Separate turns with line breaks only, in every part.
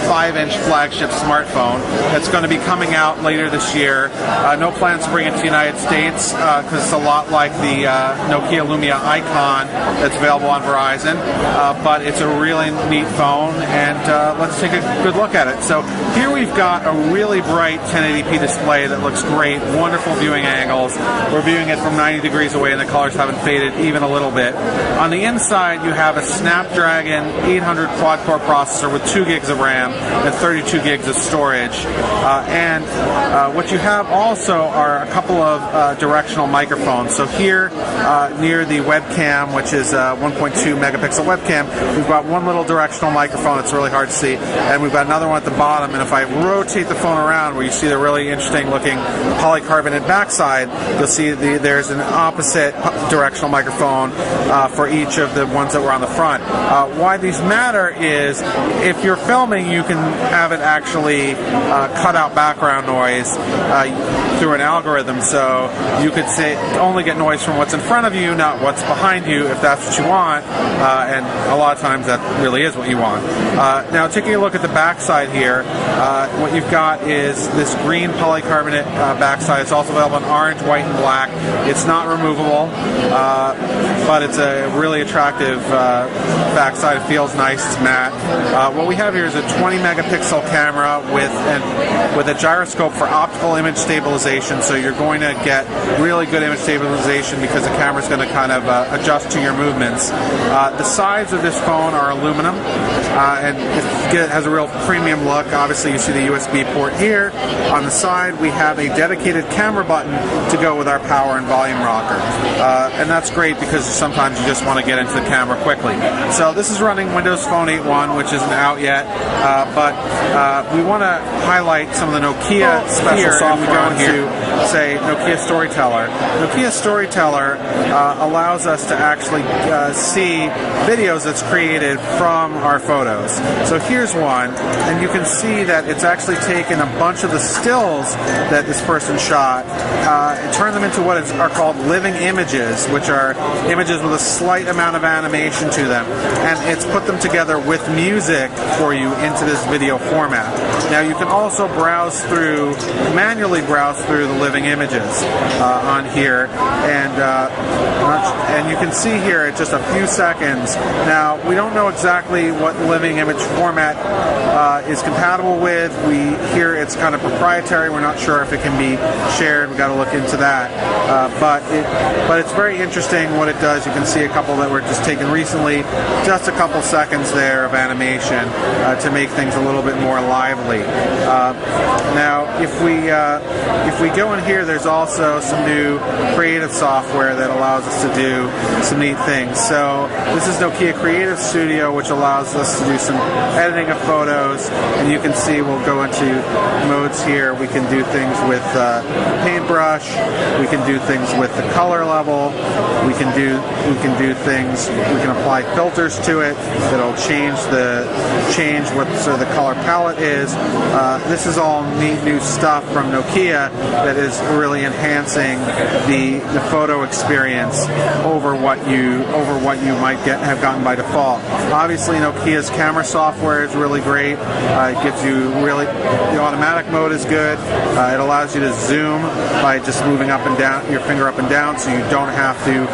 5-inch flagship smartphone that's going to be coming out later this year. No plans to bring it to the United States because it's a lot like the Nokia Lumia Icon that's available on Verizon, but it's a really neat phone, and let's take a good look at it. So here we've got a really bright 1080p display that looks great, wonderful viewing angles. We're viewing it from 90 degrees away and the colors haven't faded even a little bit. On the inside you have a Snapdragon 800 quad-core processor with 2 gigs of RAM and 32 gigs of storage. What you have also are a couple of directional microphones. So here near the webcam, which is a 1.2 megapixel webcam, we've got one little directional microphone. It's really hard to see, and we've got another one at the bottom. And if I rotate the phone around, where you see the really interesting looking polycarbonate backside, you'll see there's an opposite directional microphone for each of the ones that were on the front. Why these matter is if you're filming, you can have it actually cut out background noise through an algorithm, so you could only get noise from what's in front of you, not what's behind you, if that's what you want, and a lot of times that really is what you want. Now, taking a look at the backside here, what you've got is this green polycarbonate backside. It's also available in orange, white, and black. It's not removable, but it's a really attractive backside. It feels nice. It's matte. What we have here is a 20 megapixel camera with a gyroscope for optical image stabilization, so you're going to get really good image stabilization because the camera's going to kind of adjust to your movements. The sides of this phone are aluminum, and it has a real premium look. Obviously you see the USB port here. On the side we have a dedicated camera button to go with our power and volume rocker, and that's great because sometimes you just want to get into the camera quickly. So this is running Windows Phone 8.1, which isn't out yet, but we want to highlight some of the Nokia special software on here. Say Nokia Storyteller. Nokia Storyteller allows us to actually see videos that's created from our photos. So here's one, and you can see that it's actually taken a bunch of the stills that this person shot and turned them into what are called living images, which are images with a slight amount of animation to them, and it's put them together with music for you into this video format. Now you can also manually browse through the living images on here, and you can see here at just a few seconds. Now we don't know exactly what living image format is compatible with. We hear it's kind of proprietary. We're not sure if it can be shared. We've got to look into that. But it's very interesting what it does. You can see a couple that were just taken recently, just a couple seconds there of animation to make things a little bit more lively. Now, if we go in here, there's also some new creative software that allows us to do some neat things. So this is Nokia Creative Studio, which allows us to do some editing of photos, and you can see we'll go into modes here. We can do things with paintbrush. We can do things with the color level. We can do things. We can apply filters to it that'll change what sort of the color palette is. This is all neat new stuff from Nokia that is really enhancing the photo experience over what you might have gotten by default. Obviously, Nokia's camera software is really great. It gives you the automatic mode is good. It allows you to zoom by just moving up and down your finger up and down, so you don't have to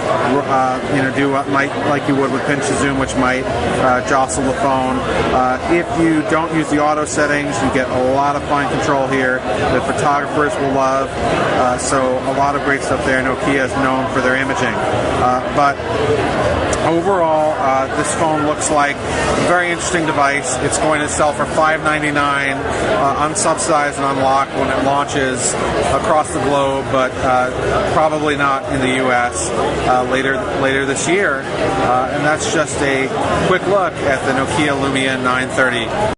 do what like you would with pinch to zoom, which might jostle the phone. If you don't use the auto settings, you get a lot of fine control here that photographers will love. So a lot of great stuff there. Nokia is known for their imaging, but overall, this phone looks like a very interesting device. It's going to sell for $599, unsubsidized and unlocked when it launches across the globe, but probably not in the U.S. Later this year. And that's just a quick look at the Nokia Lumia 930.